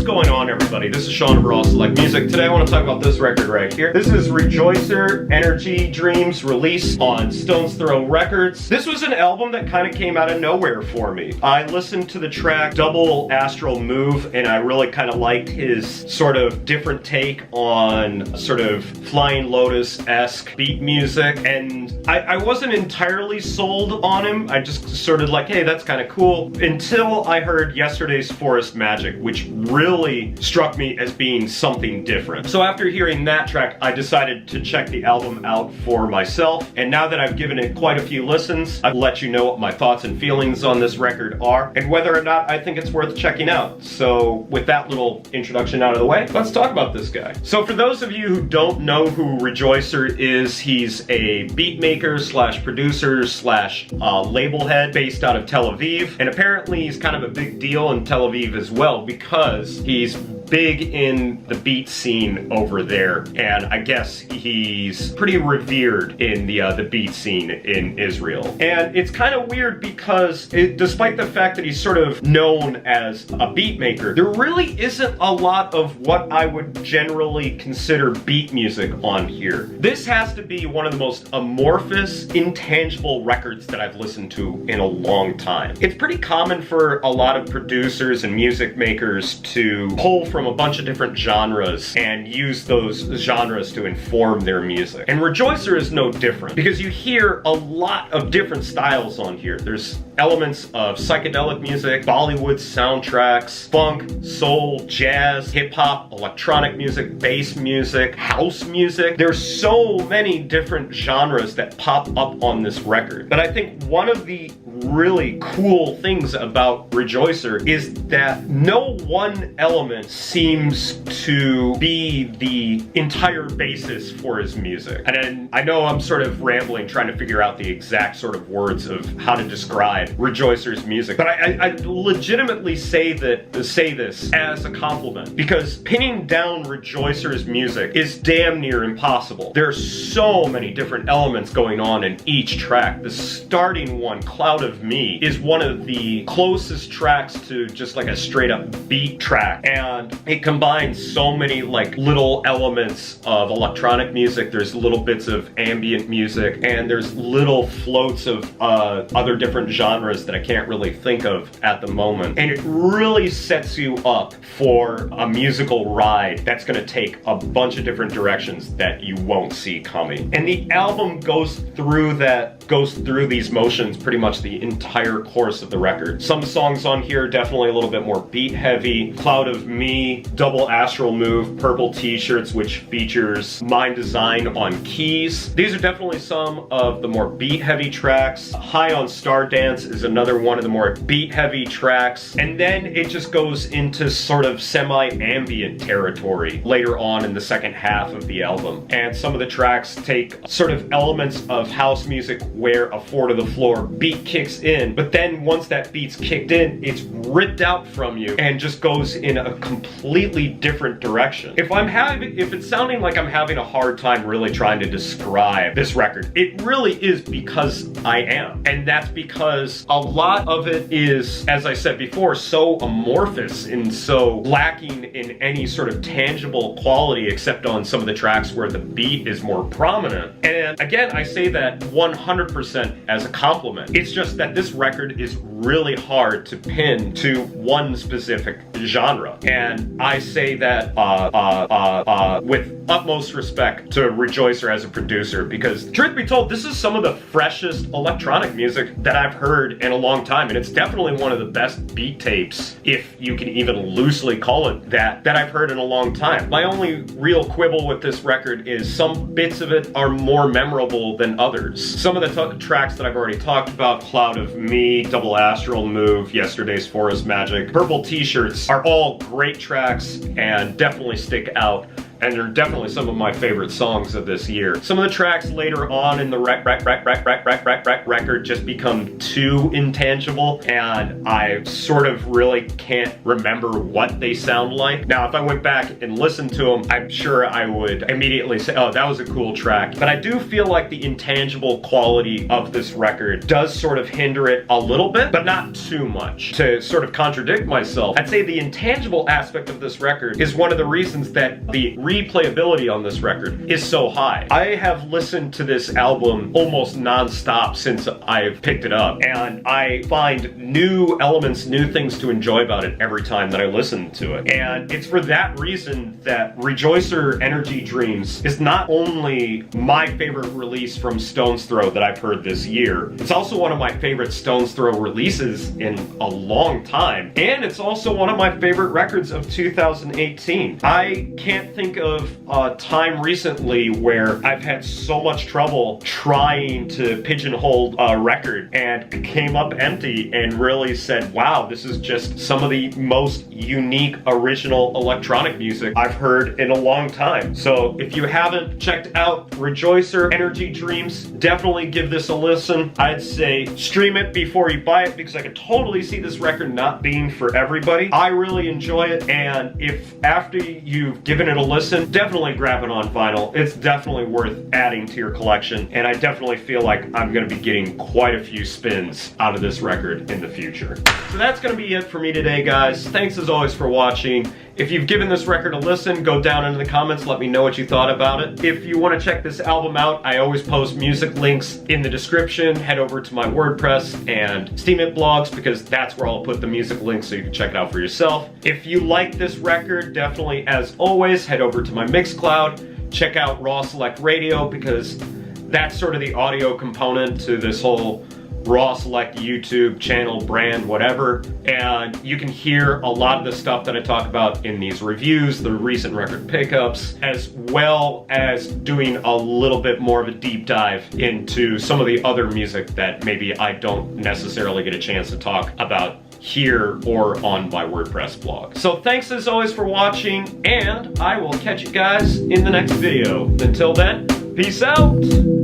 going on, everybody? This is Sean of Raw Select Music. Today I want to talk about this record right here. This is Rejoicer Energy Dreams, released on Stones Throw Records. This was an album that kind of came out of nowhere for me. I listened to the track Double Astral Move and I really kind of liked his sort of different take on sort of Flying Lotus-esque beat music, and I wasn't entirely sold on him. I just sort of like, hey, that's kind of cool, until I heard Yesterday's Forest Magic, which really struck me as being something different. So after hearing that track, I decided to check the album out for myself, and now that I've given it quite a few listens, I'll let you know what my thoughts and feelings on this record are, and whether or not I think it's worth checking out. So with that little introduction out of the way, let's talk about this guy. So for those of you who don't know who Rejoicer is, he's a beat maker slash producer slash label head based out of Tel Aviv, and apparently he's kind of a big deal in Tel Aviv as well because he's big in the beat scene over there, and I guess he's pretty revered in the beat scene in Israel. And it's kind of weird because despite the fact that he's sort of known as a beat maker, there really isn't a lot of what I would generally consider beat music on here. This has to be one of the most amorphous, intangible records that I've listened to in a long time. It's pretty common for a lot of producers and music makers to pull from a bunch of different genres and use those genres to inform their music. And Rejoicer is no different, because you hear a lot of different styles on here. There's elements of psychedelic music, Bollywood soundtracks, funk, soul, jazz, hip-hop, electronic music, bass music, house music. There's so many different genres that pop up on this record. But I think one of the really cool things about Rejoicer is that no one element seems to be the entire basis for his music. And I know I'm sort of rambling trying to figure out the exact sort of words of how to describe Rejoicer's music, but I legitimately say this as a compliment, because pinning down Rejoicer's music is damn near impossible. There's so many different elements going on in each track. The starting one, Cloud of Me, is one of the closest tracks to just like a straight up beat track, and it combines so many like little elements of electronic music. There's little bits of ambient music, and there's little floats of other different genres that I can't really think of at the moment, and it really sets you up for a musical ride that's going to take a bunch of different directions that you won't see coming. And the album goes through these motions pretty much the entire course of the record. Some songs on here are definitely a little bit more beat heavy. Cloud of Me, Double Astral Move, Purple T-Shirts, which features Mind Design on keys. These are definitely some of the more beat heavy tracks. High on Star Dance is another one of the more beat heavy tracks. And then it just goes into sort of semi-ambient territory later on in the second half of the album. And some of the tracks take sort of elements of house music where a 4-to-the-floor beat kicks in, but then once that beat's kicked in, it's ripped out from you and just goes in a completely different direction. If it's sounding like I'm having a hard time really trying to describe this record, it really is because I am. And that's because a lot of it is, as I said before, so amorphous and so lacking in any sort of tangible quality except on some of the tracks where the beat is more prominent. And again, I say that 100% as a compliment. It's just that this record is really hard to pin to one specific genre. And I say that with utmost respect to Rejoicer as a producer, because truth be told, this is some of the freshest electronic music that I've heard in a long time, and it's definitely one of the best beat tapes, if you can even loosely call it that I've heard in a long time. My only real quibble with this record is some bits of it are more memorable than others. Some of the tracks that I've already talked about, Cloud of Me, Double Astral Move, Yesterday's Forest Magic, Purple T-Shirts, are all great tracks and definitely stick out and they're definitely some of my favorite songs of this year. Some of the tracks later on in the record just become too intangible, and I sort of really can't remember what they sound like. Now, if I went back and listened to them, I'm sure I would immediately say, oh, that was a cool track. But I do feel like the intangible quality of this record does sort of hinder it a little bit, but not too much. To sort of contradict myself, I'd say the intangible aspect of this record is one of the reasons that the replayability on this record is so high. I have listened to this album almost non-stop since I've picked it up, and I find new elements, new things to enjoy about it every time that I listen to it. And it's for that reason that Rejoicer Energy Dreams is not only my favorite release from Stones Throw that I've heard this year, it's also one of my favorite Stones Throw releases in a long time, and it's also one of my favorite records of 2018. I can't think of a time recently where I've had so much trouble trying to pigeonhole a record and came up empty and really said, wow, this is just some of the most unique, original electronic music I've heard in a long time. So if you haven't checked out Rejoicer Energy Dreams, definitely give this a listen. I'd say stream it before you buy it, because I could totally see this record not being for everybody. I really enjoy it, and if after you've given it a listen, definitely grab it on vinyl. It's definitely worth adding to your collection, and I definitely feel like I'm going to be getting quite a few spins out of this record in the future. So that's going to be it for me today, guys. Thanks as always for watching. If you've given this record a listen, go down into the comments, let me know what you thought about it. If you want to check this album out, I always post music links in the description. Head over to my WordPress and Steemit blogs, because that's where I'll put the music links so you can check it out for yourself. If you like this record, definitely, as always, head over to my Mixcloud. Check out Raw Select Radio, because that's sort of the audio component to this whole Raw Select YouTube channel, brand, whatever, and you can hear a lot of the stuff that I talk about in these reviews, the recent record pickups, as well as doing a little bit more of a deep dive into some of the other music that maybe I don't necessarily get a chance to talk about here or on my WordPress blog. So thanks as always for watching, and I will catch you guys in the next video. Until then, peace out!